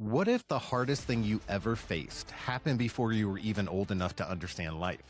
What if the hardest thing you ever faced happened before you were even old enough to understand life?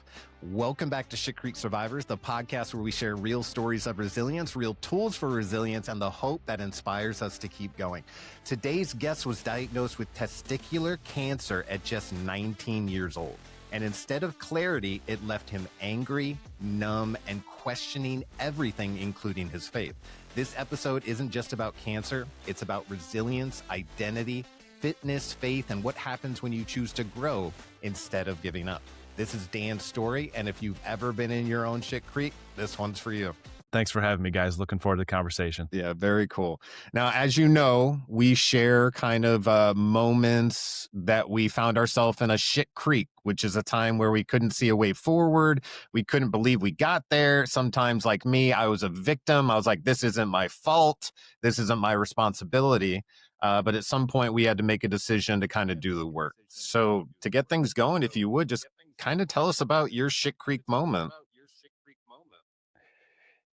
Welcome back to Shit Creek Survivors, the podcast where we share real stories of resilience, real tools for resilience, and the hope that inspires us to keep going. Today's guest was diagnosed with testicular cancer at just 19 years old. And instead of clarity, it left him angry, numb, and questioning everything, including his faith. This episode isn't just about cancer. It's about resilience, identity, fitness, faith, and what happens when you choose to grow instead of giving up. This is Dan's story, and if you've ever been in your own shit creek, this one's for you. Thanks for having me, guys. Looking forward to the conversation. Yeah, very cool. Now, as you know, we share kind of moments that we found ourselves in a shit creek, which is a time where we couldn't see a way forward. We couldn't believe we got there. Sometimes, like me, I was a victim. I was like, this isn't my fault. This isn't my responsibility. But at some point, we had to make a decision to kind of do the work. So to get things going, if you would, just kind of tell us about your shit creek moment.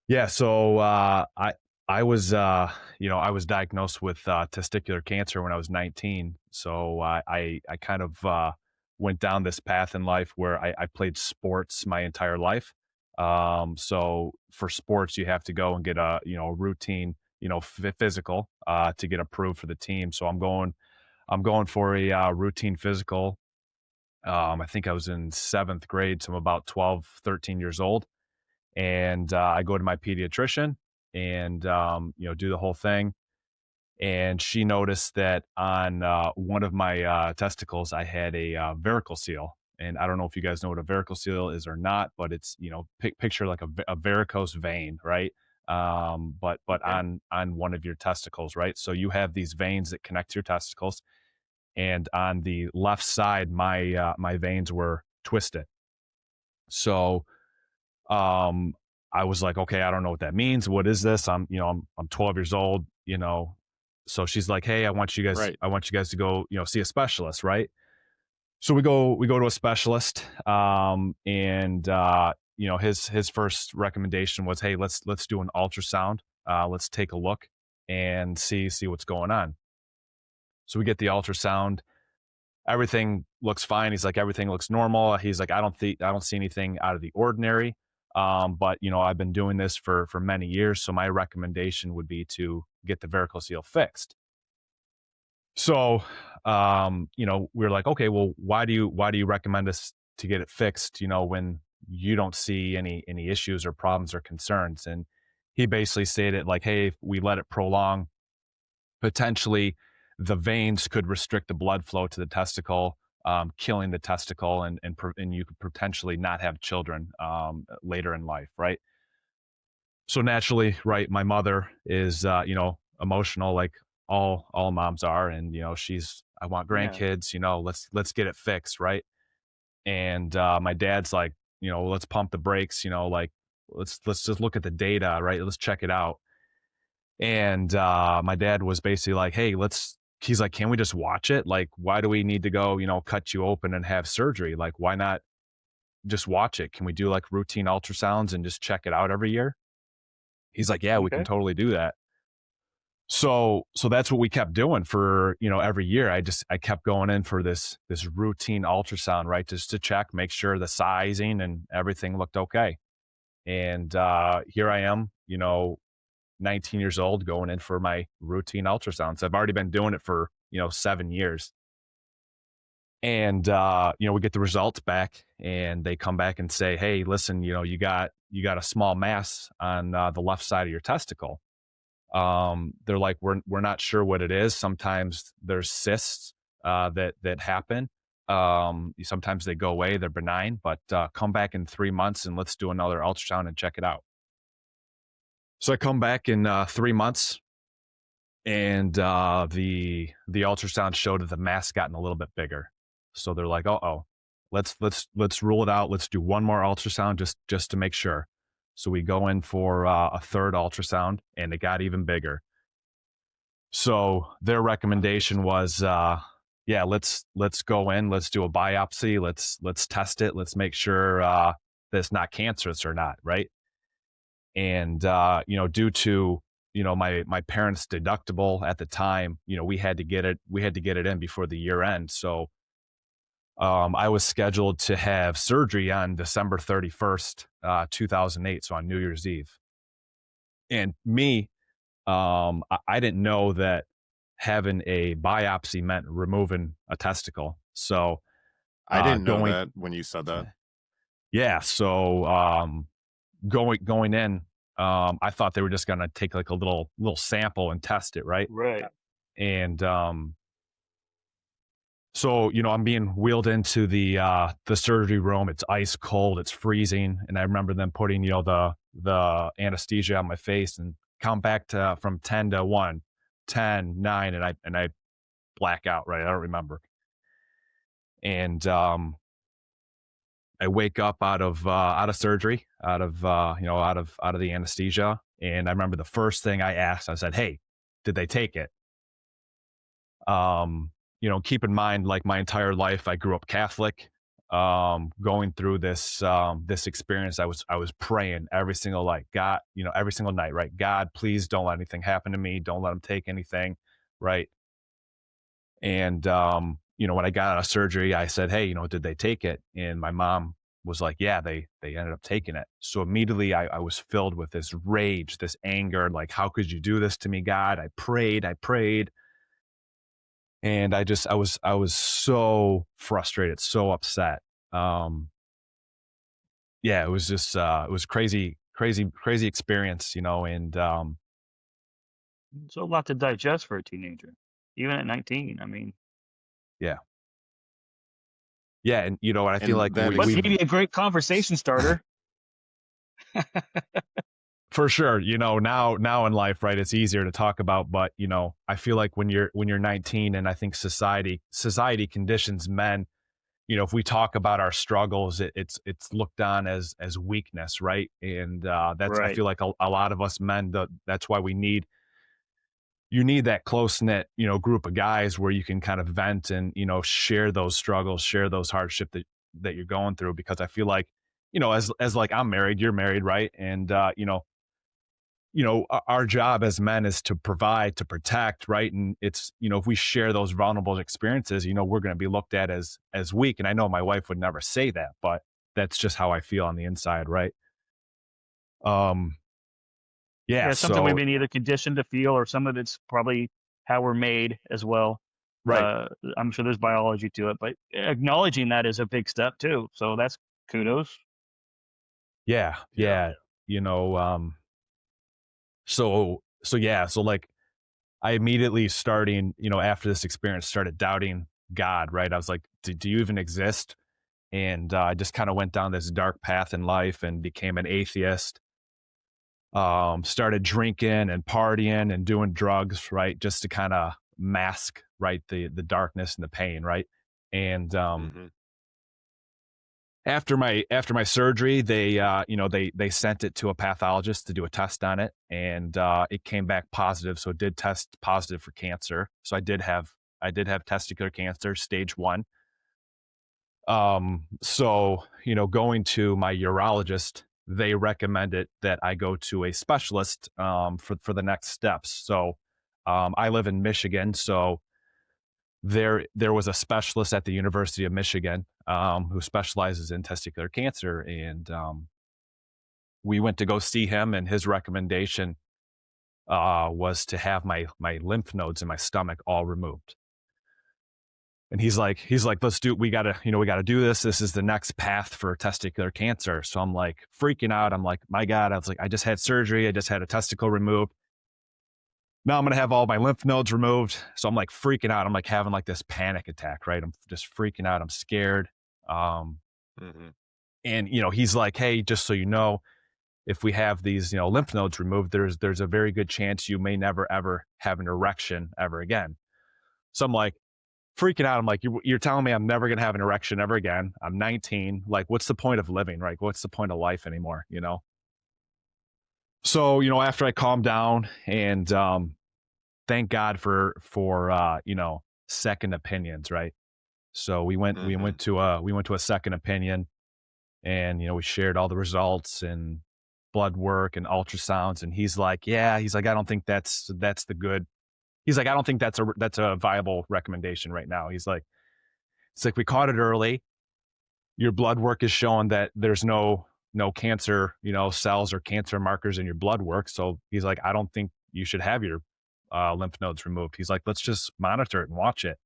Yeah, so I was diagnosed with testicular cancer when I was 19. So I kind of went down this path in life where I played sports my entire life. So for sports, you have to go and get a routine physical to get approved for the team. So I'm going for a routine physical. I think I was in 7th grade, so I'm about 12, 13 years old. And I go to my pediatrician and, do the whole thing. And she noticed that on one of my testicles, I had a varicocele. And I don't know if you guys know what a varicocele is or not, but it's, picture like a varicose vein, right? But Okay. on one of your testicles, right? So you have these veins that connect to your testicles. And on the left side, my veins were twisted. So I was like, okay, I don't know what that means. What is this? I'm 12 years old, So she's like, hey, Right. I want you guys to go, see a specialist, right? So we go to a specialist, and his first recommendation was, hey, let's do an ultrasound. Let's take a look and see what's going on. So we get the ultrasound. Everything looks fine. He's like, everything looks normal. He's like, I don't see anything out of the ordinary. But I've been doing this for many years. So my recommendation would be to get the varicocele fixed. So, we're like, okay, well, why do you recommend us to get it fixed? When you don't see any issues or problems or concerns. And he basically stated like, hey, if we let it prolong, potentially the veins could restrict the blood flow to the testicle, killing the testicle, and you could potentially not have children later in life, right? So naturally, right, my mother is emotional, like all moms are, and I want Yeah. grandkids, let's get it fixed, right? And my dad's like, let's pump the brakes, like let's just look at the data, right? Let's check it out. And my dad was basically like, hey, he's like, can we just watch it? Like, why do we need to go, cut you open and have surgery? Like, why not just watch it? Can we do like routine ultrasounds and just check it out every year? He's like, yeah, we can Okay. totally do that. So that's what we kept doing for, every year. I kept going in for this routine ultrasound, right? Just to check, make sure the sizing and everything looked okay. And here I am, 19 years old, going in for my routine ultrasounds. I've already been doing it for, 7 years. And, we get the results back and they come back and say, hey, listen, you got a small mass on the left side of your testicle. They're like, we're not sure what it is. Sometimes there's cysts that happen. Sometimes they go away, they're benign, but come back in 3 months and let's do another ultrasound and check it out. So I come back in 3 months, and the ultrasound showed that the mass gotten a little bit bigger. So they're like, let's rule it out. Let's do one more ultrasound just to make sure. So we go in for a third ultrasound, and it got even bigger. So their recommendation was, yeah, let's go in, let's do a biopsy, let's test it, let's make sure that it's not cancerous or not, right? And due to my parents' deductible at the time, we had to get it in before the year end. So I was scheduled to have surgery on December 31st, 2008, so on New Year's Eve. And me, I didn't know that having a biopsy meant removing a testicle. So I didn't know going, that when you said that. yeah. So going in, I thought they were just gonna take like a little sample and test it, right? Right. And so I'm being wheeled into the surgery room. It's ice cold, it's freezing, and I remember them putting the anesthesia on my face and count back to from 10 to 1, 10, 9, and I black out, right? I don't remember. And I wake up out of surgery, out of the anesthesia, and I remember the first thing I asked, I said, "Hey, did they take it?" Keep in mind, like my entire life, I grew up Catholic. Going through this experience, I was praying every single night, God, every single night, right? God, please don't let anything happen to me. Don't let them take anything, right? And when I got out of surgery, I said, "Hey, did they take it?" And my mom was like, "Yeah, they ended up taking it." So immediately I was filled with this rage, this anger, like, how could you do this to me, God? I prayed. And I was so frustrated, so upset. Yeah, it was just, it was crazy experience, and, So a lot to digest for a teenager, even at 19. I mean, yeah. Yeah. And, I feel And like that but we maybe a great conversation starter. for sure, now in life, right, it's easier to talk about, but, I feel like when you're 19, and I think society conditions men, if we talk about our struggles, it's looked on as weakness, right? And that's, I Right. feel like a lot of us men, that's why you need that close knit, group of guys where you can kind of vent and, share those struggles, share those hardship that you're going through. Because I feel like, as like I'm married, you're married, right? And our job as men is to provide, to protect, right? And it's, if we share those vulnerable experiences, we're going to be looked at as weak. And I know my wife would never say that, but that's just how I feel on the inside, right? Yeah. Yeah, something we've So been either conditioned to feel, or some of it's probably how we're made as well. right. I'm sure there's biology to it, but acknowledging that is a big step too. So that's kudos. Yeah. Yeah. You know, so yeah, so like I immediately starting, after this experience started doubting God, right? I was like, do you even exist? And I just kind of went down this dark path in life and became an atheist. Started drinking and partying and doing drugs, right? Just to kind of mask, right, the darkness and the pain, right? And after my surgery, they sent it to a pathologist to do a test on it, and it came back positive. So it did test positive for cancer. So I did have testicular cancer, stage 1. So going to my urologist, they recommended that I go to a specialist for the next steps. So I live in Michigan, so there was a specialist at the University of Michigan who specializes in testicular cancer, and we went to go see him, and his recommendation was to have my lymph nodes in my stomach all removed. And he's like, we gotta do this. This is the next path for testicular cancer. So I'm like freaking out. I'm like, my God, I was like, I just had surgery. I just had a testicle removed. Now I'm going to have all my lymph nodes removed. So I'm like freaking out. I'm like having like this panic attack, right? I'm just freaking out. I'm scared. And, he's like, hey, just so you know, if we have these, lymph nodes removed, there's a very good chance you may never, ever have an erection ever again. So I'm like freaking out. I'm like, you're telling me I'm never going to have an erection ever again. I'm 19. Like, what's the point of living? Right? What's the point of life anymore? So, after I calmed down and, thank God for second opinions, right? So we went to a second opinion, and we shared all the results, and blood work and ultrasounds. And he's like, I don't think that's the good. He's like, I don't think that's a viable recommendation right now. He's like, it's like, we caught it early. Your blood work is showing that there's no cancer, cells or cancer markers in your blood work. So he's like, I don't think you should have your lymph nodes removed. He's like, let's just monitor it and watch it.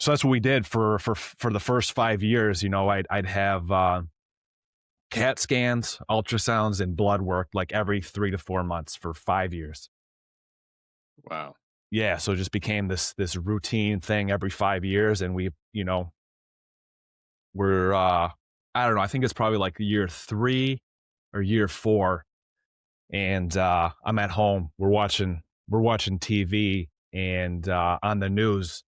So that's what we did for the first 5 years. I'd have CAT scans, ultrasounds, and blood work like every 3 to 4 months for 5 years. Wow. Yeah. So it just became this routine thing every 5 years. And we're, I don't know, I think it's probably like year 3 or year 4. And I'm at home, we're watching TV, and on the news,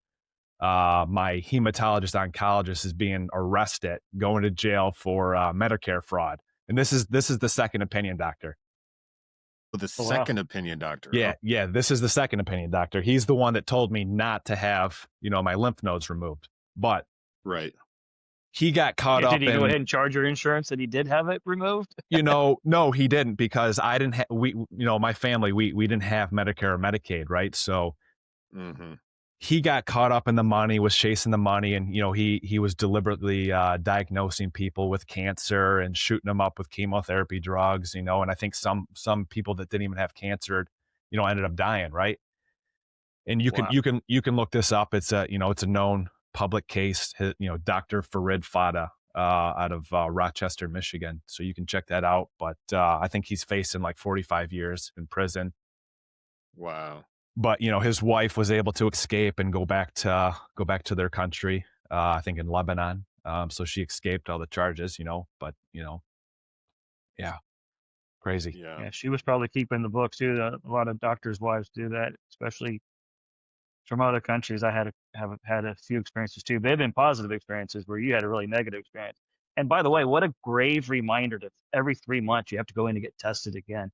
my hematologist oncologist is being arrested, going to jail for Medicare fraud. And this is the second opinion doctor. The second opinion doctor. Yeah. This is the second opinion doctor. He's the one that told me not to have, my lymph nodes removed. But right. He got caught up. Did he go ahead and charge your insurance that he did have it removed? No, he didn't, because I didn't have, my family, we didn't have Medicare or Medicaid. Right. So he got caught up in the money, was chasing the money. And, he was deliberately diagnosing people with cancer and shooting them up with chemotherapy drugs, and I think some people that didn't even have cancer, ended up dying. Right. And you can look this up. It's it's a known public case, Dr. Farid Fada out of Rochester, Michigan. So you can check that out. But I think he's facing like 45 years in prison. Wow. But his wife was able to escape and go back to their country. I think in Lebanon. So she escaped all the charges. But yeah, crazy. Yeah, she was probably keeping the books too. A lot of doctors' wives do that, especially from other countries. I have had a few experiences too. They've been positive experiences where you had a really negative experience. And by the way, what a grave reminder that every 3 months you have to go in and get tested again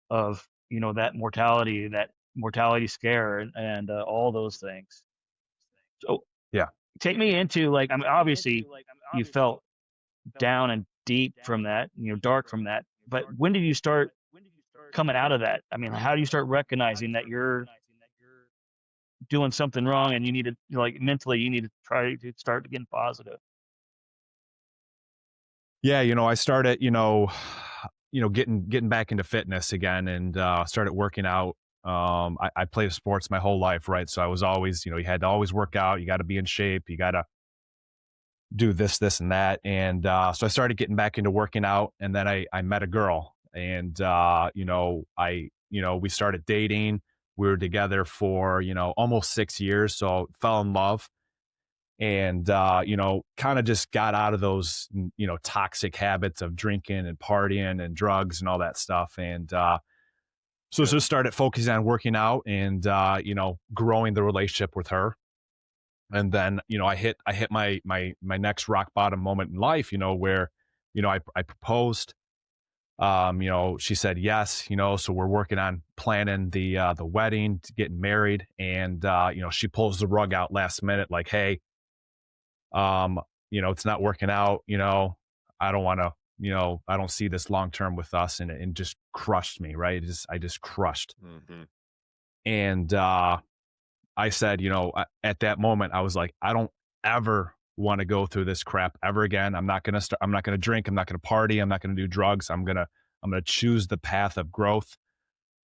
of, that mortality scare and all those things. So yeah, take me into obviously you felt down and deep from that, dark from that. But when did you start coming out of that? I mean, how do you start recognizing that you're doing something wrong and you need to mentally you need to try to start getting positive? Yeah, I started getting back into fitness again, and started working out. I played sports my whole life, right? So I was always, you had to always work out. You got to be in shape. You got to do this and that. And so I started getting back into working out, and then I met a girl, and we started dating. We were together for, almost 6 years. So fell in love, and, kind of just got out of those, toxic habits of drinking and partying and drugs and all that stuff. And so just started focusing on working out and, growing the relationship with her. And then, I hit my next rock bottom moment in life, where, I proposed. She said yes, so we're working on planning the wedding, getting married. And, she pulls the rug out last minute, like, hey, it's not working out, I don't want to, I don't see this long-term with us. And just crushed me. Right. I just crushed. And, I said, at that moment, I was like, I don't ever want to go through this crap ever again. I'm not going to drink. I'm not going to party. I'm not going to do drugs. I'm going to choose the path of growth.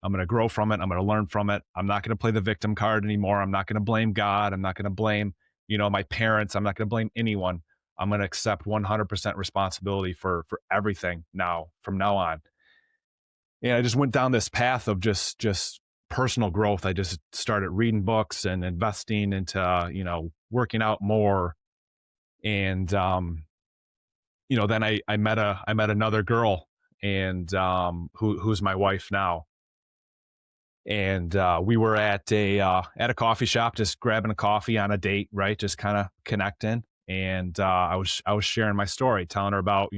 I'm going to grow from it. I'm going to learn from it. I'm not going to play the victim card anymore. I'm not going to blame God. I'm not going to blame, my parents. I'm not going to blame anyone. I'm going to accept 100% responsibility for everything from now on. And I just went down this path of just personal growth. I just started reading books and investing into, working out more. And, then I met another girl, and, who's my wife now. And, we were at a coffee shop, just grabbing a coffee on a date, right? Just kind of connecting. And, I was sharing my story, telling her about,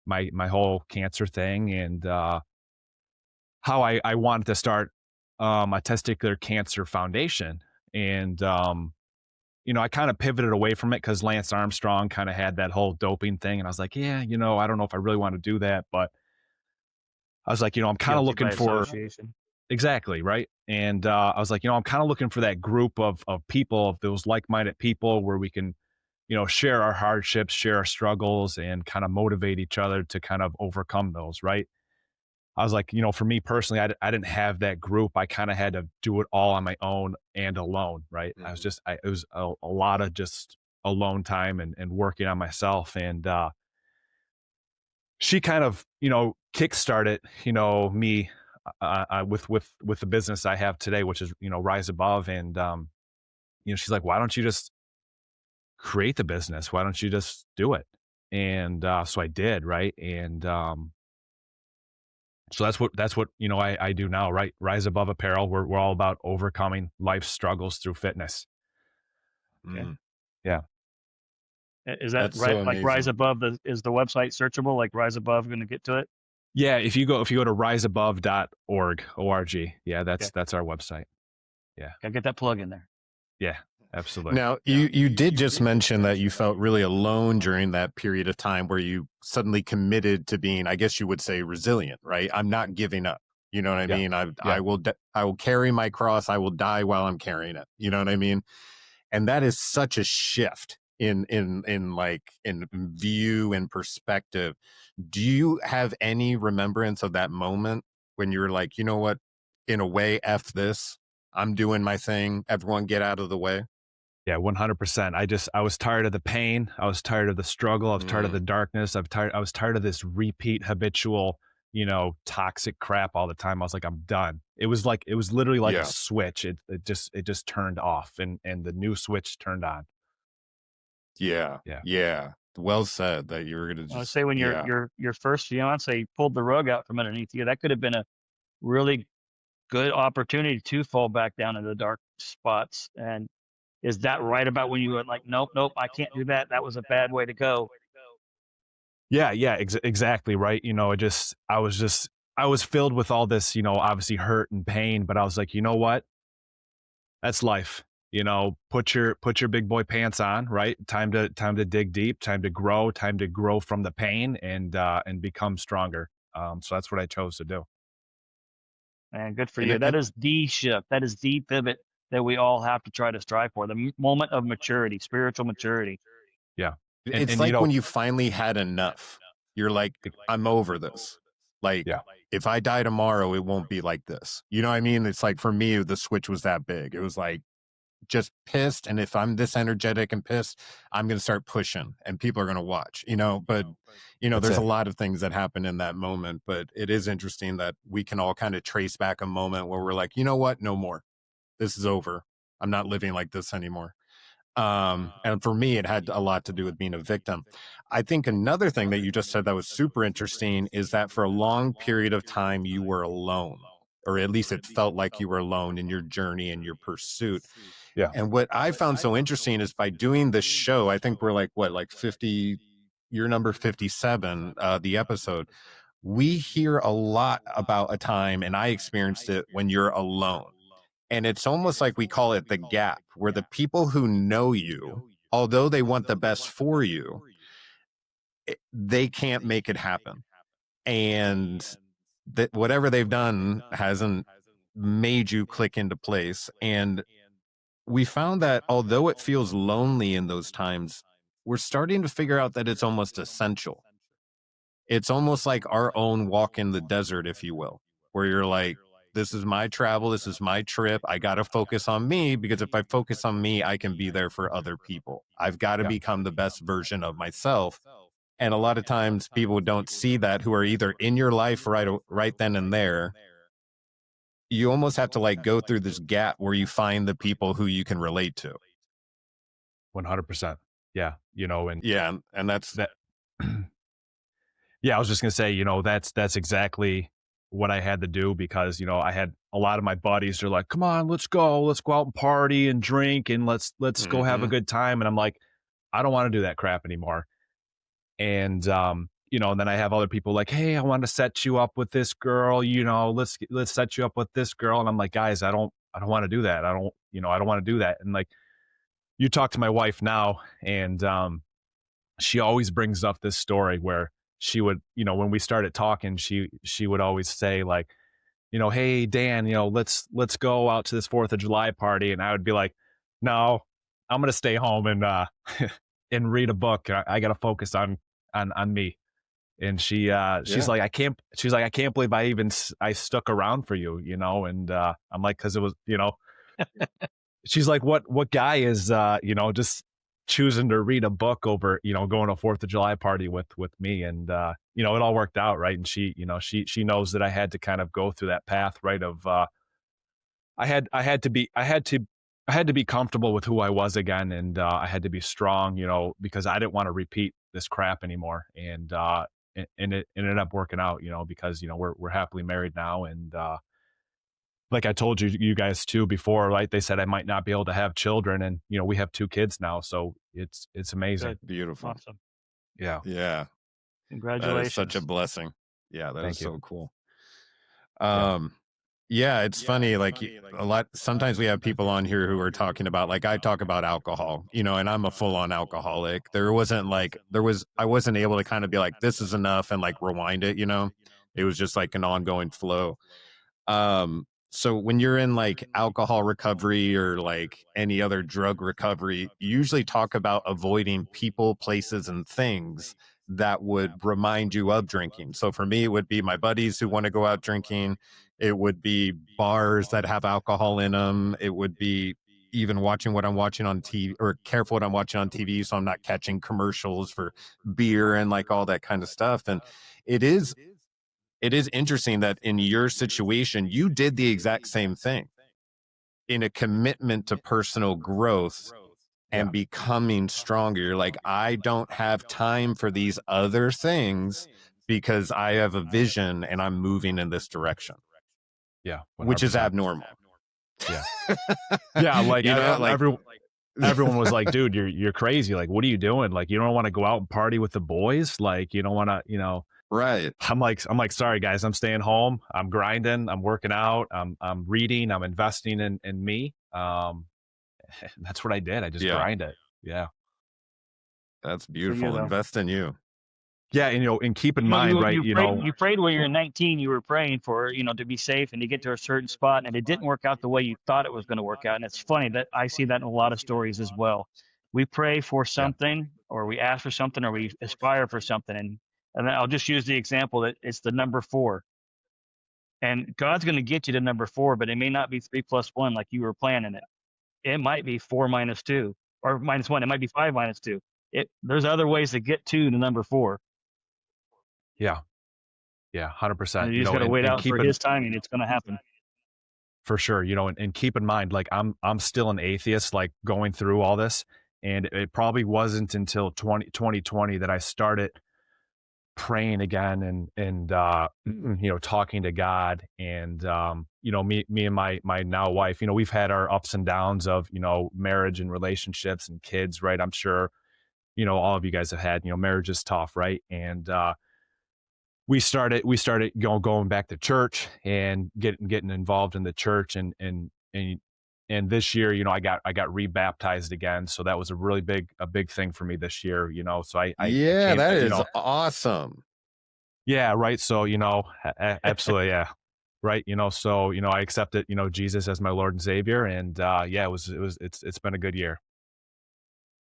my whole cancer thing, and, how I wanted to start a testicular cancer foundation. And, I kind of pivoted away from it because Lance Armstrong kind of had that whole doping thing. And I was like, yeah, I don't know if I really want to do that. But I was like, I'm kind of Guilty looking by for association. exactly right. And I was like, I'm kind of looking for that group of people, of those like-minded people where we can, share our hardships, share our struggles, and kind of motivate each other to kind of overcome those. Right. I was like, for me personally, I didn't have that group. I kind of had to do it all on my own and alone. Right. It was a lot of just alone time and working on myself. And, she kind of, kickstarted, me with the business I have today, which is, Rise Above. And, she's like, why don't you just create the business? Why don't you just do it? And so I did. Right. And so that's what, I do now. Right. Rise Above Apparel. We're all about overcoming life's struggles through fitness. Okay. Mm, Yeah. Is that that's right? so Like Rise amazing. Above is the website searchable? Like Rise Above, going to get to it? Yeah. If you go to riseabove.org, ORG. Yeah. Okay. That's our website. Yeah. Gotta get that plug in there. Yeah. Absolutely. Now, you did just mention that you felt really alone during that period of time where you suddenly committed to being, I guess you would say, resilient, right? I'm not giving up. You know what I Yeah. mean? Yeah. I will carry my cross. I will die while I'm carrying it. You know what I mean? And that is such a shift in view and perspective. Do you have any remembrance of that moment when you were like, you know what? In a way, F this. I'm doing my thing. Everyone get out of the way. Yeah, 100%. I was tired of the pain. I was tired of the struggle. I was tired of the darkness. I was tired of this repeat habitual, toxic crap all the time. I was like, I'm done. It was literally like a Yeah. switch. It just turned off and the new switch turned on. Yeah. Yeah. Yeah. Well said that you were going to I would just, say when yeah. your first fiance pulled the rug out from underneath you, that could have been a really good opportunity to fall back down into the dark spots. And is that right about when you went like, nope, nope, I can't do that. That was a bad way to go. Yeah. Yeah. Exactly. Right. I was filled with all this, obviously hurt and pain, but I was like, you know what? That's life. Put your big boy pants on, right? Time to dig deep, time to grow from the pain and become stronger. So that's what I chose to do. And good for And, you. That is the shift. That is the pivot that we all have to try to strive for. The moment of maturity, spiritual maturity. Yeah. it's And like when you finally had enough, you're like, I'm over this. Like, yeah. if I die tomorrow, it won't be like this. You know what I mean? It's like, for me, the switch was that big. It was like, just pissed. And if I'm this energetic and pissed, I'm going to start pushing and people are going to watch, but That's there's it. a lot of things that happen in that moment, but it is interesting that we can all kind of trace back a moment where we're like, you know what? No more. This is over. I'm not living like this anymore. And for me, it had a lot to do with being a victim. I think another thing that you just said that was super interesting is that for a long period of time, you were alone, or at least it felt like you were alone in your journey and your pursuit. Yeah. And what I found so interesting is by doing this show, I think we're like 50, you're number 57, the episode. We hear a lot about a time, and I experienced it when you're alone. And it's almost like we call it the gap, where the people who know you, although they want the best for you, they can't make it happen. And that whatever they've done hasn't made you click into place. And we found that although it feels lonely in those times, we're starting to figure out that it's almost essential. It's almost like our own walk in the desert, if you will, where you're like, this is my travel, this is my trip. I got to focus on me, because if I focus on me, I can be there for other people. I've got to Yeah. become the best version of myself. And a lot of times people don't see that, who are either in your life right then and there. You almost have to like go through this gap where you find the people who you can relate to. 100%. Yeah. And Yeah. And that's that. Yeah. I was just going to say, that's exactly what I had to do, because, I had a lot of my buddies are like, come on, let's go out and party and drink and let's go have a good time. And I'm like, I don't want to do that crap anymore. And, and then I have other people like, hey, I want to set you up with this girl, let's set you up with this girl. And I'm like, guys, I don't want to do that. I don't want to do that. And like, you talk to my wife now, and, she always brings up this story where, she would, when we started talking, she would always say like, hey Dan, let's go out to this 4th of July party. And I would be like, no, I'm gonna stay home and and read a book. I gotta focus on me. And she's like, I can't believe I stuck around for you, and I'm like, because it was, she's like, what guy is just choosing to read a book over, going to a 4th of July party with me. And it all worked out, right? And she knows that I had to kind of go through that path, right, of I had to be comfortable with who I was again, and I had to be strong, because I didn't want to repeat this crap anymore. And it ended up working out, because we're happily married now. And like I told you guys too before, right? They said I might not be able to have children, and we have 2 kids now, so it's amazing. Good. Beautiful. Awesome. Yeah. Yeah. Congratulations. That is such a blessing. Yeah, that Thank is you. so cool. Yeah, it's funny. Like a lot, sometimes we have people on here who are talking about, like I talk about alcohol, and I'm a full on alcoholic. I wasn't able to kind of be like, this is enough and like rewind it, it was just like an ongoing flow. So when you're in like alcohol recovery or like any other drug recovery, you usually talk about avoiding people, places, and things that would remind you of drinking. So for me, it would be my buddies who want to go out drinking. It would be bars that have alcohol in them. It would be even watching what I'm watching on TV, or careful what I'm watching on TV, so I'm not catching commercials for beer and like all that kind of stuff. And it is interesting that in your situation, you did the exact same thing in a commitment to personal growth and becoming stronger. You're like, I don't have time for these other things because I have a vision and I'm moving in this direction. Yeah. 100%. Which is abnormal. Yeah. Yeah. Like, everyone was like, dude, you're crazy. Like, what are you doing? Like, you don't want to go out and party with the boys? Like, you don't want to, Right. I'm like, sorry guys, I'm staying home. I'm grinding. I'm working out. I'm reading. I'm investing in me. That's what I did. I just grind it. Yeah. That's beautiful. Invest in you. Yeah. And keep in mind, right. You prayed when you were 19, you were praying for, to be safe and to get to a certain spot, and it didn't work out the way you thought it was going to work out. And it's funny that I see that in a lot of stories as well. We pray for something, or we ask for something, or we aspire for something. And then I'll just use the example that it's the number 4. And God's going to get you to number 4, but it may not be 3 + 1 like you were planning it. It might be 4 - 2 or -1. It might be 5 - 2. There's other ways to get to the number 4. Yeah. Yeah. 100%. You just got to wait out for his timing. It's going to happen. For sure. And keep in mind, like I'm still an atheist, like going through all this. And it probably wasn't until 2020 that I started praying again and talking to God. And me and my now wife, we've had our ups and downs of marriage and relationships and kids, right? I'm sure all of you guys have had, marriage is tough, right? And we started going back to church and getting involved in the church, and this year, I got rebaptized again. So that was a really big thing for me this year, so I that is awesome. Yeah. Right. So, absolutely. Yeah. Right. So, I accepted, Jesus as my Lord and Savior. And it's been a good year.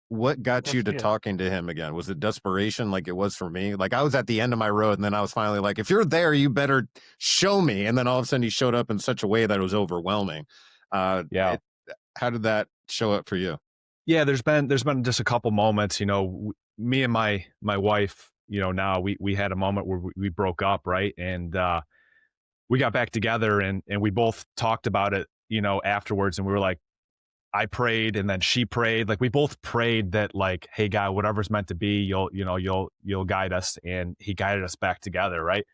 What got you to talking to him again? Was it desperation like it was for me? Like I was at the end of my road, and then I was finally like, if you're there, you better show me. And then all of a sudden he showed up in such a way that it was overwhelming. How did that show up for you? Yeah, there's been just a couple moments, me and my wife, now we had a moment where we broke up, right? And we got back together, and we both talked about it, afterwards, and we were like, I prayed, and then she prayed. Like we both prayed that, like, hey God, whatever's meant to be, you'll guide us. And he guided us back together, right?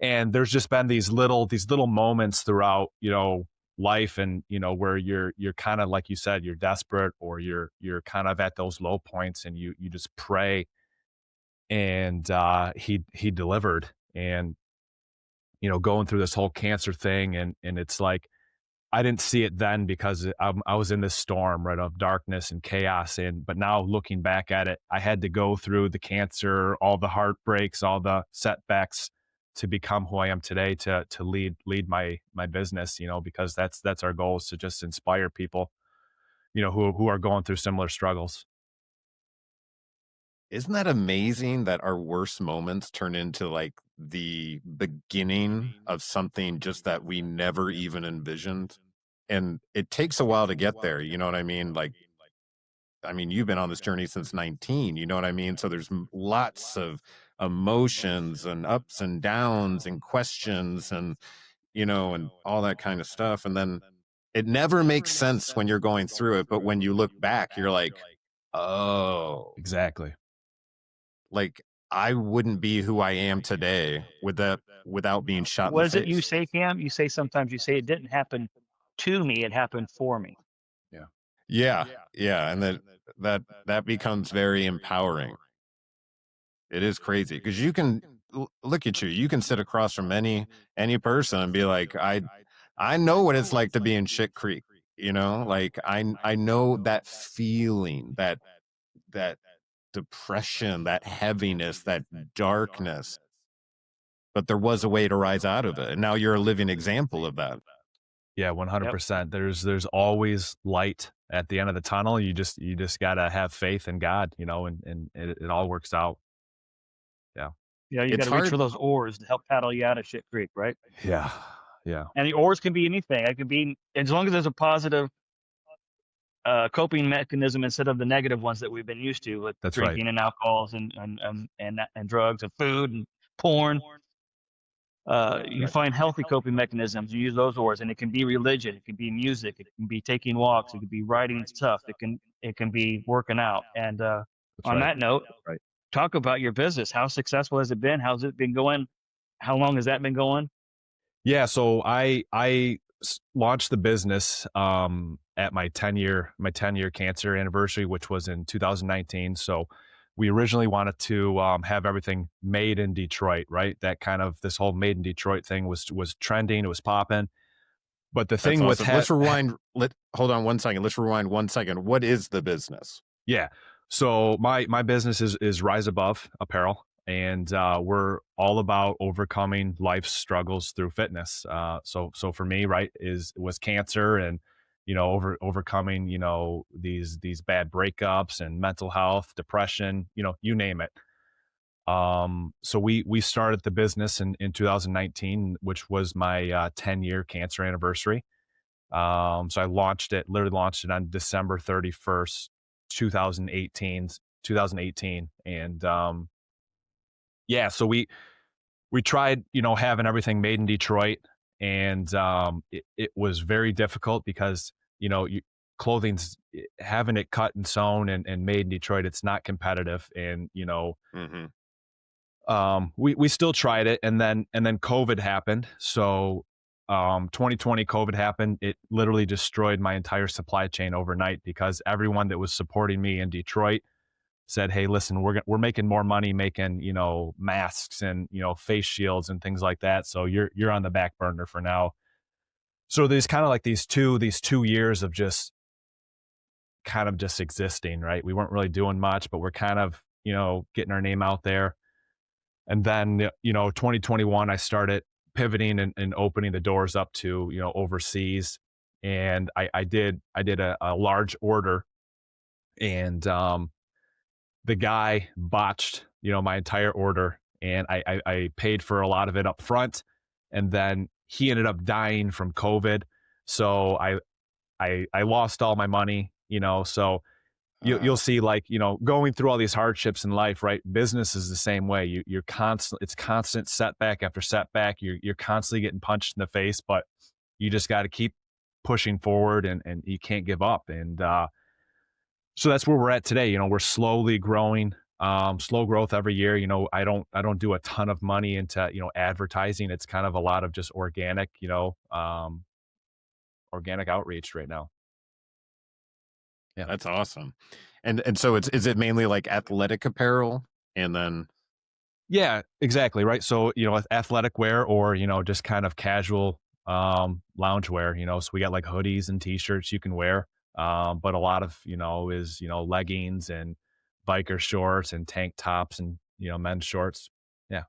And there's just been these little moments throughout, life, and where you're kind of, like you said, you're desperate, or you're kind of at those low points, and you just pray. And he delivered. And going through this whole cancer thing, and it's like I didn't see it then because I was in this storm, right, of darkness and chaos. But now looking back at it, I had to go through the cancer, all the heartbreaks, all the setbacks to become who I am today, to lead my business, because that's our goal, is to just inspire people, who are going through similar struggles. Isn't that amazing that our worst moments turn into like the beginning of something just that we never even envisioned? And it takes a while to get there. You know what I mean? Like, I mean, you've been on this journey since 19, you know what I mean? So there's lots of emotions and ups and downs and questions and, and all that kind of stuff. And then it never makes sense when you're going through it. But when you look back, you're like, oh, Exactly. like I wouldn't be who I am today without being shot in What the is it you face. say, Cam? You say sometimes you say it didn't happen to me, it happened for me. Yeah. Yeah. Yeah. And that becomes very empowering. It is crazy because you can look at you. You can sit across from any person and be like, I know what it's like to be in shit creek. Like I know that feeling, that depression, that heaviness, that darkness. But there was a way to rise out of it, and now you're a living example of that. Yeah, Yep. 100%. There's always light at the end of the tunnel. You just gotta have faith in God, and it all works out. Yeah. Yeah, you It's gotta reach for hard. those oars to help paddle you out of shit creek, right? Yeah. Yeah. And the oars can be anything. It can be, as long as there's a positive coping mechanism instead of the negative ones that we've been used to with That's right. drinking and alcohols and drugs and food and porn. You find healthy coping mechanisms. You use those oars, and it can be religion, it can be music, it can be taking walks, it can be writing stuff, it can be working out. And That's on right. that note, Right. talk about your business. How successful has it been? How's it been going? How long has that been going? Yeah, so I launched the business at my 10-year cancer anniversary, which was in 2019. So we originally wanted to have everything made in Detroit, right? That kind of, this whole made in Detroit thing was trending, it was popping. But the That's thing with awesome. Let's rewind. Hold on 1 second. Let's rewind 1 second. What is the business? Yeah. So my business is Rise Above Apparel, and we're all about overcoming life's struggles through fitness. So for me, right, was cancer, and overcoming these bad breakups and mental health, depression, you name it. So we started the business in 2019, which was my 10-year cancer anniversary. So I literally launched it on December 31st, 2018. And yeah, so we tried, having everything made in Detroit, and it was very difficult because, clothing's, having it cut and sewn and made in Detroit, it's not competitive. And, Mm-hmm. we still tried it, and then COVID happened. So 2020 COVID happened. It literally destroyed my entire supply chain overnight, because everyone that was supporting me in Detroit said, "Hey, listen, we're making more money making, masks and, face shields and things like that. So you're on the back burner for now." So there's kind of like these 2 years of just kind of just existing, right? We weren't really doing much, but we're kind of, getting our name out there. And then, 2021, I started pivoting and opening the doors up to, overseas. And I did a large order, and the guy botched, my entire order, and I paid for a lot of it up front, and then he ended up dying from COVID. So I lost all my money, so you'll see, like, going through all these hardships in life, right? Business is the same way. You're constant, it's constant setback after setback. You're constantly getting punched in the face, but you just got to keep pushing forward, and you can't give up. And so that's where we're at today. We're slowly growing, slow growth every year. I don't do a ton of money into, advertising. It's kind of a lot of just organic, organic outreach right now. Yeah. That's awesome. And so is it mainly like athletic apparel, and then Yeah, exactly. Right. So, athletic wear, or, just kind of casual, loungewear, so we got like hoodies and t-shirts you can wear. But a lot of, is, leggings and biker shorts and tank tops and, men's shorts. Yeah.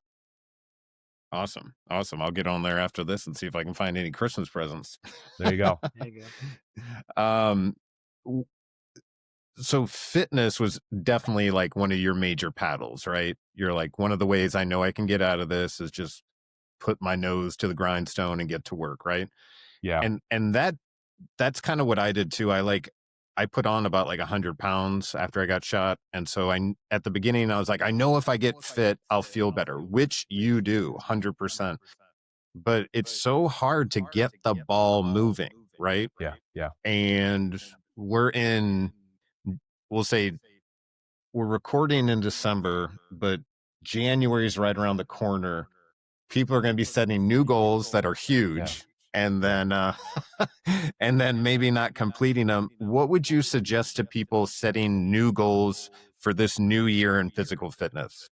Awesome. Awesome. I'll get on there after this and see if I can find any Christmas presents. There you go. There you Um, w- so fitness was definitely like one of your major paddles, right? You're like, one of the ways I know I can get out of this is just put my nose to the grindstone and get to work, right? Yeah. And that's kind of what I did too. I put on about like 100 pounds after I got shot. And so at the beginning, I was like, I know if I get fit, I'll feel better, which you do 100%. But it's so hard to get the ball moving, right? Yeah. Yeah. And we're in, we'll say we're recording in December, but January is right around the corner. People are going to be setting new goals that are huge. And then, and then maybe not completing them. What would you suggest to people setting new goals for this new year in physical fitness?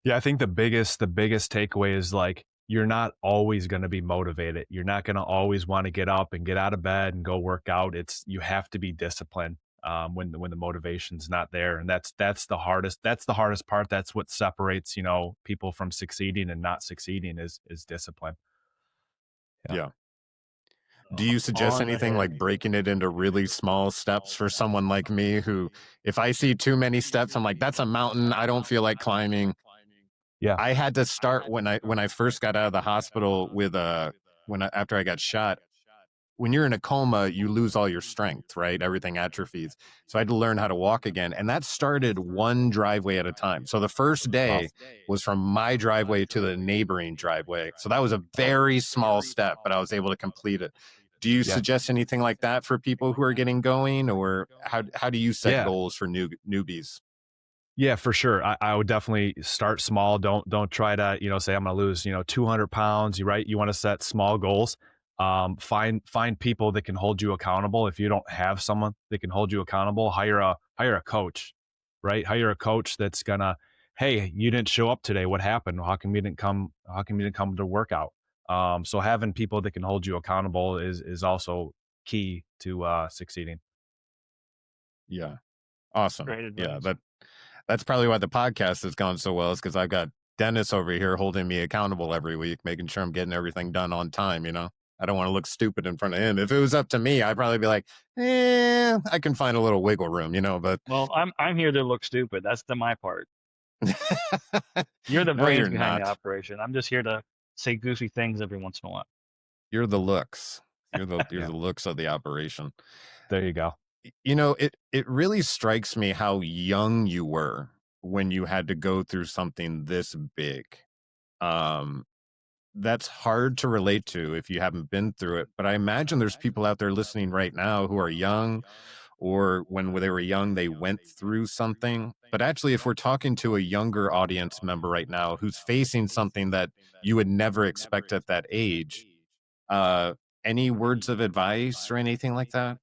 Yeah, I think the biggest takeaway is like you're not always going to be motivated. You're not going to always want to get up and get out of bed and go work out. You have to be disciplined when the motivation's not there, and that's the hardest. That's the hardest part. That's what separates people from succeeding and not succeeding is discipline. Yeah. Do you suggest On the anything like head. breaking it into really small steps for someone like me who, if I see too many steps, I'm like, that's a mountain. I don't feel like climbing. Yeah. I had to start when I first got out of the hospital with after I got shot. When you're in a coma, you lose all your strength, right? Everything atrophies. So I had to learn how to walk again. And that started one driveway at a time. So the first day was from my driveway to the neighboring driveway. So that was a very small step, but I was able to complete it. Do you suggest anything like that for people who are getting going, or how do you set goals for newbies? Yeah, for sure. I would definitely start small. Don't try to, say I'm going to lose, 200 pounds. You want to set small goals. Find people that can hold you accountable. If you don't have someone that can hold you accountable, hire a coach, right? Hire a coach that's gonna, hey, you didn't show up today. What happened? How come you didn't come? How come you didn't come to workout? So having people that can hold you accountable is also key to succeeding. Yeah. Awesome. Great Yeah. advice. That's probably why the podcast has gone so well, is because I've got Dennis over here holding me accountable every week, making sure I'm getting everything done on time. I don't want to look stupid in front of him. If it was up to me, I'd probably be like, I can find a little wiggle room, but Well, I'm here to look stupid. That's my part. You're the no, brains you're behind the not. operation. I'm just here to say goofy things every once in a while. You're the looks. You're the looks of the operation. There you go. It really strikes me how young you were when you had to go through something this big. That's hard to relate to if you haven't been through it. But I imagine there's people out there listening right now who are young, or when they were young, they went through something. But actually, if we're talking to a younger audience member right now who's facing something that you would never expect at that age, any words of advice or anything like that?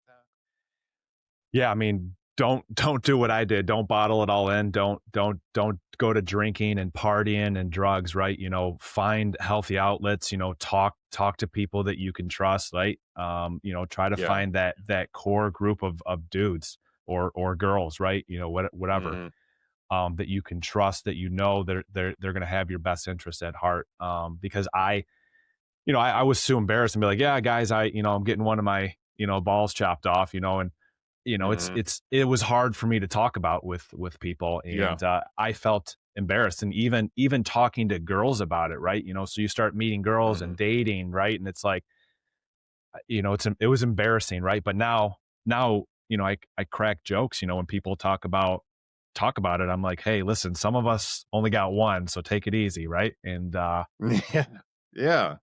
Yeah, I mean, don't do what I did. Don't bottle it all in. Don't go to drinking and partying and drugs, right? Find healthy outlets, talk to people that you can trust, right? Try to find that core group of dudes or girls, right? Whatever. That you can trust, that they're going to have your best interest at heart. Because I was too embarrassed and be like, yeah, guys, I'm getting one of my balls chopped off, and it was hard for me to talk about with people, and I felt embarrassed, and even talking to girls about it, right? So you start meeting girls and dating, right? And it's like, it was embarrassing, right? But now, I crack jokes, when people talk about it. I'm like, hey, listen, some of us only got one, so take it easy, right? And Yeah.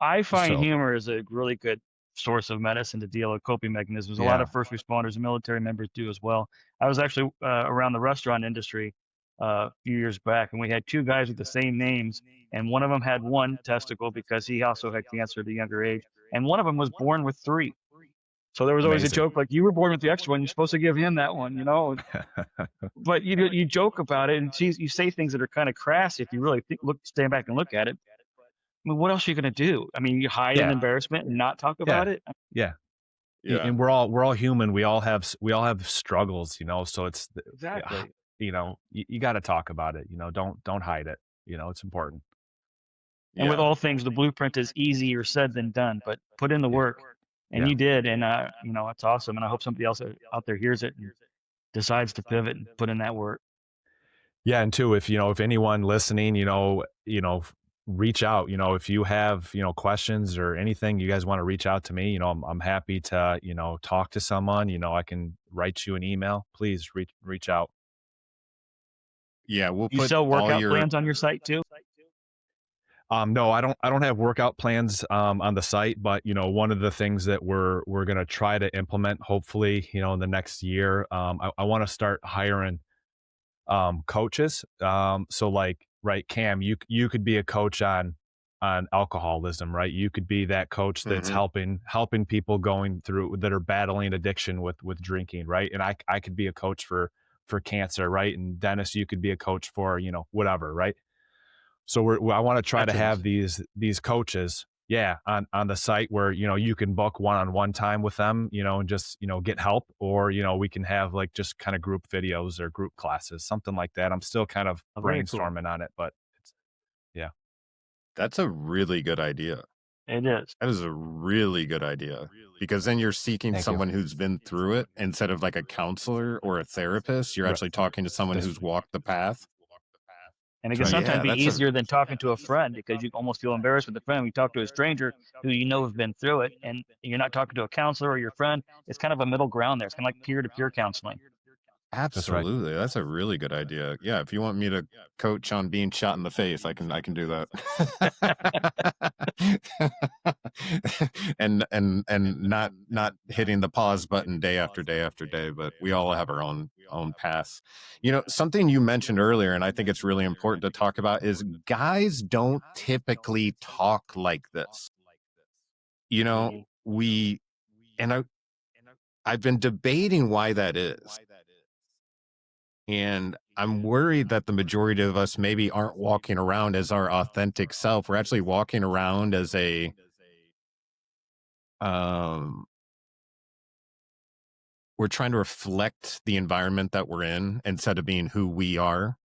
I find So- humor is a really good source of medicine to deal with coping mechanisms. A lot of first responders and military members do as well. I was actually around the restaurant industry a few years back, and we had two guys with the same names, and one of them had one testicle because he also had cancer at a younger age, and one of them was born with three. So there was always a Amazing. joke like, you were born with the extra one, you're supposed to give him that one, But you joke about it, and you say things that are kind of crass if you really stand back and look at it. mean, what else are you going to do? I mean, you hide in Yeah. embarrassment and not talk Yeah. about it? Yeah. Yeah. And we're all human. We all have struggles, you know, so Exactly. you know, you got to talk about it, you know, don't hide it. You know, it's important. And with Yeah. all things, the blueprint is easier said than done, but put in the Yeah. work. And Yeah. you did. And, it's awesome. And I hope somebody else out there hears it and decides to pivot and put in that work. Yeah, and too, if anyone listening, reach out. If you have, questions or anything, you guys want to reach out to me. I'm happy to, talk to someone. I can write you an email. Please reach out. Yeah. We'll You put sell all workout your plans on your site too? No, I don't have workout plans on the site, but one of the things that we're gonna try to implement, hopefully, in the next year, I want to start hiring coaches. So like, right, Cam, you could be a coach on alcoholism, right? You could be that coach that's Mhm. helping people going through that are battling addiction with drinking, right? And I could be a coach for cancer, right? And Dennis, you could be a coach for, whatever, right? So I want to try to have Veterans. these coaches, yeah, on the site where you can book one-on-one time with them, and just get help, or we can have like just kind of group videos or group classes, something like that. I'm still kind of Oh, very cool. brainstorming on it, but yeah, That's a really good idea. It is. That is a really good idea because then you're seeking thank you. someone who's been through it instead of like a counselor or a therapist. You're Right. actually talking to someone That's who's walked the path. And it that's can right. sometimes Yeah, be that's a easier than talking to a friend because you almost feel embarrassed with a friend. We talk to a stranger who has been through it, and you're not talking to a counselor or your friend. It's kind of a middle ground there. It's kind of like peer-to-peer counseling. That's right. absolutely. That's a really good idea. Yeah, if you want me to coach on being shot in the face, I can do that. And not hitting the pause button day after day after day, but we all have our own paths. Something you mentioned earlier, and I think it's really important to talk about, is guys don't typically talk like this. Mhm. We and I've been debating why that is. And I'm worried that the majority of us maybe aren't walking around as our authentic self. We're actually walking around as um, we're trying to reflect the environment that we're in instead of being who we are.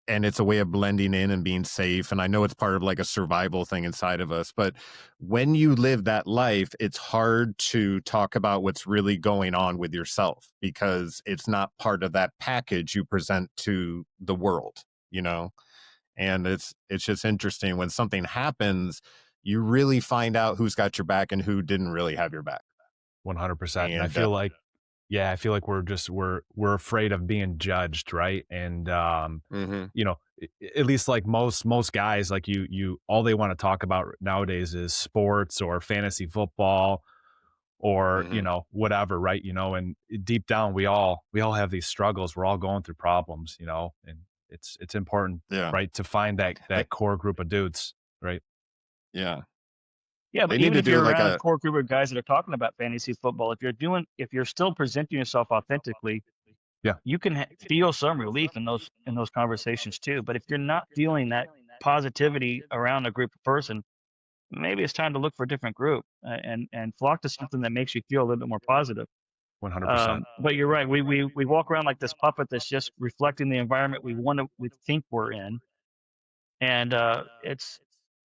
And it's a way of blending in and being safe. And I know it's part of like a survival thing inside of us, but when you live that life, it's hard to talk about what's really going on with yourself because it's not part of that package you present to the world, you know? And it's just interesting when something happens, you really find out who's got your back and who didn't really have your back. 100%. And I And feel like, yeah, I feel like we're afraid of being judged, right? And mhm, at least like most guys, like you all they want to talk about nowadays is sports or fantasy football or mhm, whatever, right? And deep down we all have these struggles. We're all going through problems, and it's important, yeah, right, to find that I- core group of dudes, right? yeah. Yeah, They but need even to if do you're like around a a core group of guys that are talking about fantasy football, if you're still presenting yourself authentically, Yeah, you can feel some relief in those conversations too. But if you're not feeling that positivity around a group of person, maybe it's time to look for a different group and flock to something that makes you feel a little bit more positive. 100%. But you're right. We walk around like this puppet that's just reflecting the environment we think we're in, and it's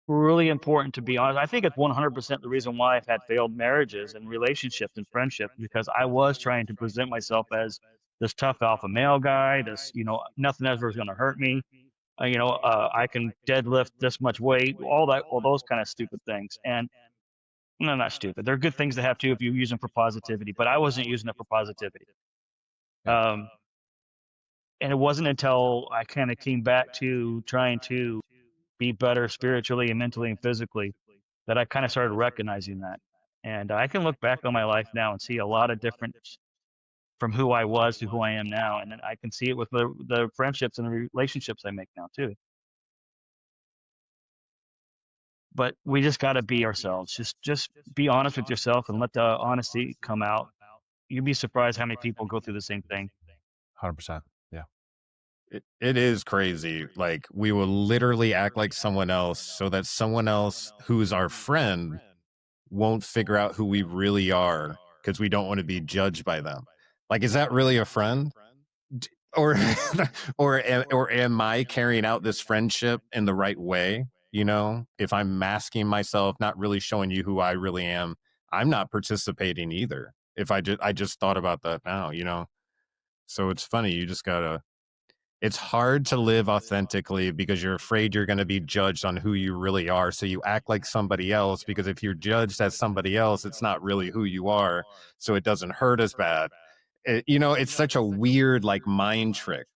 really important to be honest. I think it's 100% the reason why I've had failed marriages and relationships and friendships because I was trying to present myself as this tough alpha male guy. This, nothing ever is going to hurt me. I can deadlift this much weight, all those kind of stupid things. And no, not stupid. They're good things to have too if you use them for positivity. But I wasn't using it for positivity. Yeah, Um, and it wasn't until I kind of came back to trying to be better spiritually and mentally and physically that I kind of started recognizing that. And I can look back on my life now and see a lot of difference from who I was to who I am now. And then I can see it with the friendships and the relationships I make now too. But we just got to be ourselves. Just be honest with yourself and let the honesty come out. You'd be surprised how many people go through the same thing. 100%. Yeah. It is crazy. Like we will literally act like someone else so that someone else who's our friend won't figure out who we really are because we don't want to be judged by them. Like, is that really a friend? Or or am I carrying out this friendship in the right way? You know, if I'm masking myself, not really showing you who I really am, I'm not participating either. If I just thought about that now, you know. So it's funny, you just gotta it's hard to live authentically because you're afraid you're going to be judged on who you really are. So you act like somebody else because if you're judged as somebody else, it's not really who you are. So it doesn't hurt as bad. You know, it's such a weird like mind trick.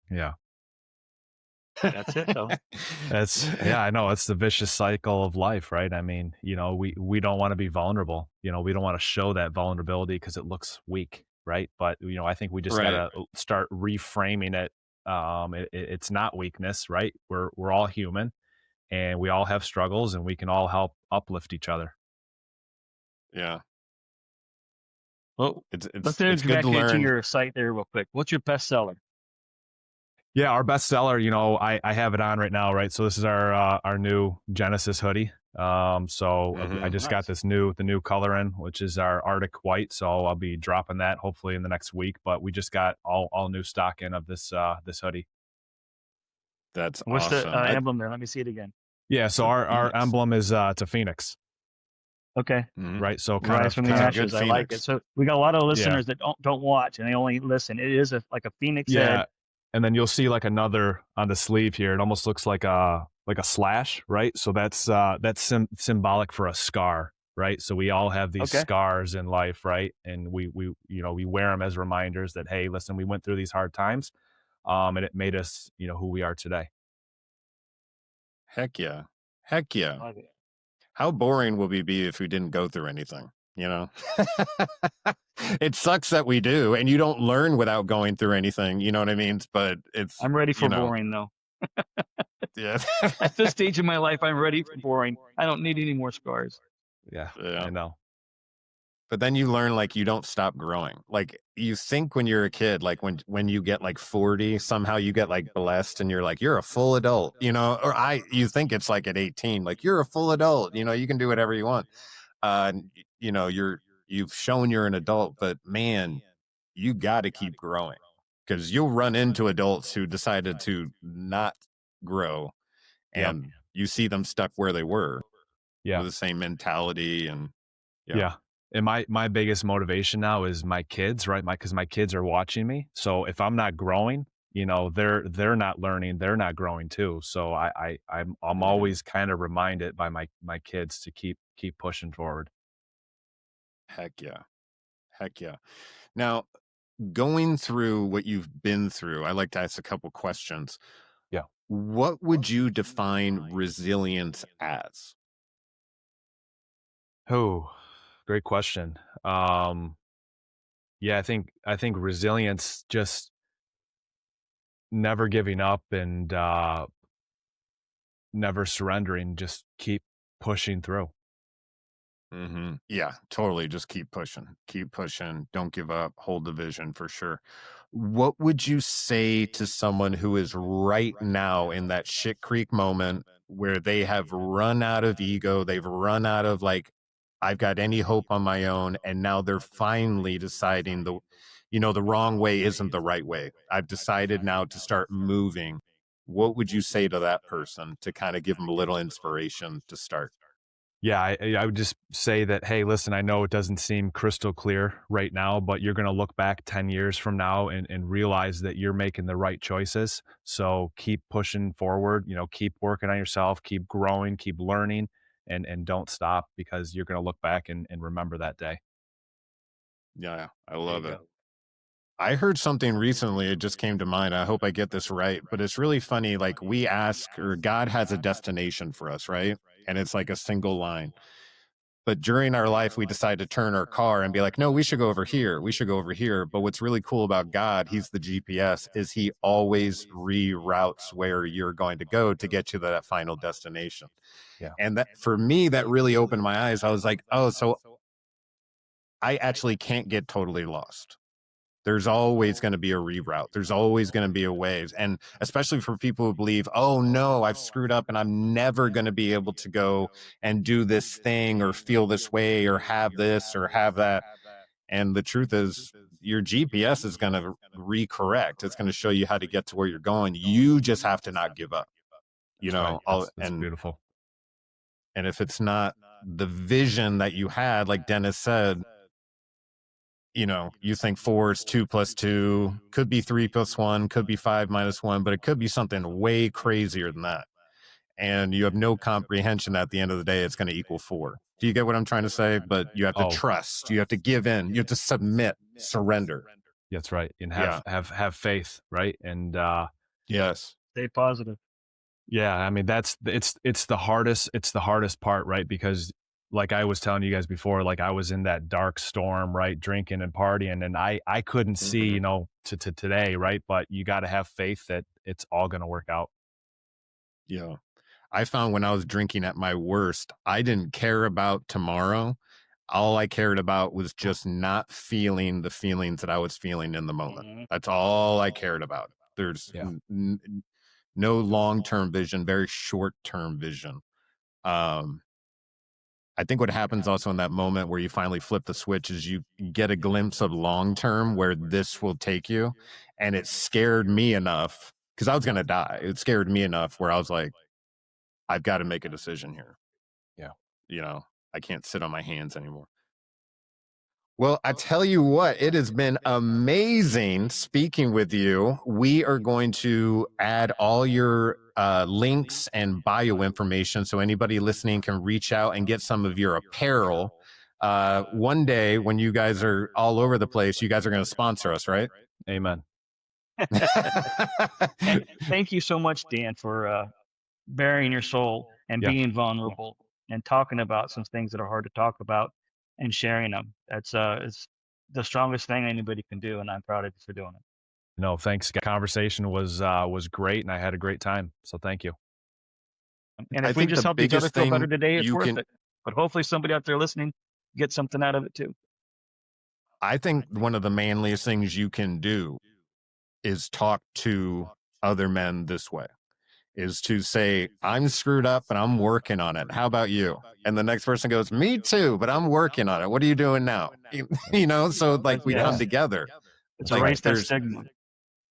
Yeah. That's it though. I know it's the vicious cycle of life, right? I mean, we don't want to be vulnerable. We don't want to show that vulnerability because it looks weak, right? But I think we just Right. gotta start reframing it. It's not weakness, right? We're all human, and we all have struggles, and we can all help uplift each other. Yeah. Well, It's let's it's get it's good to back into learn. your site there real quick. What's your bestseller? Yeah, our bestseller, I have it on right now, right? So this is our new Genesis hoodie. So I Mhm. just got Nice. the new color in, which is our Arctic white. So I'll be dropping that hopefully in the next week. But we just got all new stock in of this hoodie. That's What's the awesome. emblem there? Let me see it again. Yeah, It's so a our phoenix. emblem is it's a phoenix, Okay. Mhm. right? So kind Rise of from the It's kind a of good ashes. I like it. phoenix. So we got a lot of yeah. listeners that don't watch and they only listen. It is like a phoenix head. Yeah, and then you'll see like another on the sleeve here. It almost looks like a slash, right? So that's symbolic for a scar, right? So we all have these Okay. scars in life, right? And we wear them as reminders that hey, listen, we went through these hard times, and it made us who we are today. Heck yeah. Heck yeah. I like it. How boring would we be if we didn't go through anything, you know? It sucks that we do, and you don't learn without going through anything, you know what I mean? But it's, I'm ready you for know, boring though. yeah. At this stage of my life, I'm ready for boring. I don't need any more scars. Yeah, Yeah. I know. But then you learn like you don't stop growing. Like you think when you're a kid, like when you get like 40, somehow you get like blessed and you're like, you're a full adult, you know, or you think it's like at 18, like you're a full adult, you know, you can do whatever you want. You know, you've shown you're an adult, but man, you got to keep growing because you'll run into adults who decided to not grow Yep. and you see them stuck where they were Yeah. with the same mentality and yeah. Yeah. And my biggest motivation now is my kids, right? Because my kids are watching me. So if I'm not growing, they're not learning, they're not growing too. So I'm Mhm. always kind of reminded by my kids to keep pushing forward. Heck yeah. Heck yeah. Now, going through what you've been through, I like to ask a couple questions. Yeah. What would you define resilience as? Oh, great question. Yeah, I think resilience, just never giving up and never surrendering, just keep pushing through. Yeah, totally. Just keep pushing. Keep pushing. Don't give up. Hold the vision for sure. What would you say to someone who is right now in that shit creek moment where they have run out of ego? They've run out of like, I've got any hope on my own. And now they're finally deciding the wrong way isn't the right way. I've decided now to start moving. What would you say to that person to kind of give them a little inspiration to start? Yeah, I would just say that, hey, listen, I know it doesn't seem crystal clear right now, but you're going to look back 10 years from now and realize that you're making the right choices. So keep pushing forward, keep working on yourself, keep growing, keep learning, and don't stop, because you're going to look back and remember that day. Yeah, I There you love it. go. I heard something recently, it just came to mind. I hope I get this right, but it's really funny. Like we ask, or God has a destination for us, right? And it's like a single line. But during our life, we decide to turn our car and be like, no, we should go over here. We should go over here. But what's really cool about God, he's the GPS, is he always reroutes where you're going to go to get you to that final destination. Yeah. And that for me, that really opened my eyes. I was like, oh, so I actually can't get totally lost. There's always going to be a reroute. There's always going to be a way. And especially for people who believe, oh no, I've screwed up and I'm never going to be able to go and do this thing or feel this way or have this or have that. And the truth is, your GPS is going to recorrect. It's going to show you how to get to where you're going. You just have to not give up. You know, right. That's beautiful. And if it's not the vision that you had, like Dennis said, you know, you think 4 is 2 plus 2, could be 3 plus 1, could be 5 minus 1, but it could be something way crazier than that. And you have no comprehension at the end of the day, it's going to equal 4. Do you get what I'm trying to say? But you have to trust, you have to give in, you have to submit, surrender. That's right. And have faith, right? And yes. Stay positive. Yeah, I mean it's the hardest part, right? Because like I was telling you guys before, like I was in that dark storm, right? Drinking and partying, and I couldn't see, you know, to today, right? But you got to have faith that it's all going to work out. Yeah. I found when I was drinking at my worst, I didn't care about tomorrow. All I cared about was just not feeling the feelings that I was feeling in the moment. That's all I cared about. There's no long-term vision, very short-term vision. I think what happens also in that moment where you finally flip the switch is you get a glimpse of long-term where this will take you. And it scared me enough because I was going to die. It scared me enough where I was like, I've got to make a decision here. Yeah. You know, I can't sit on my hands anymore. Well, I tell you what, it has been amazing speaking with you. We are going to add all your links and bio information so anybody listening can reach out and get some of your apparel. One day when you guys are all over the place, you guys are going to sponsor us, right? Amen. And thank you so much, Dan, for bearing your soul and being vulnerable and talking about some things that are hard to talk about and sharing them. That's it's the strongest thing anybody can do, and I'm proud of you for doing it. No, thanks. Conversation was great, and I had a great time. So thank you. And if we just help each other feel better today, it's worth it. But hopefully somebody out there listening gets something out of it too. I think one of the manliest things you can do is talk to other men this way. Is to say, I'm screwed up and I'm working on it. How about you? And the next person goes, me too, but I'm working on it. What are you doing now? You know, so like we come together. It's like erase that stigma.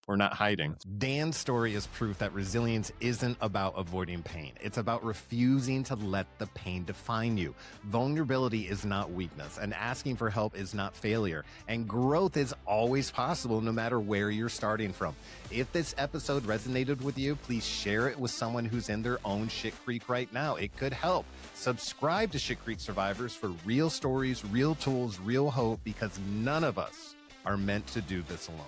We're not hiding. Dan's story is proof that resilience isn't about avoiding pain. It's about refusing to let the pain define you. Vulnerability is not weakness, and asking for help is not failure. And growth is always possible no matter where you're starting from. If this episode resonated with you, please share it with someone who's in their own shit creek right now. It could help. Subscribe to Shit Creek Survivors for real stories, real tools, real hope, because none of us are meant to do this alone.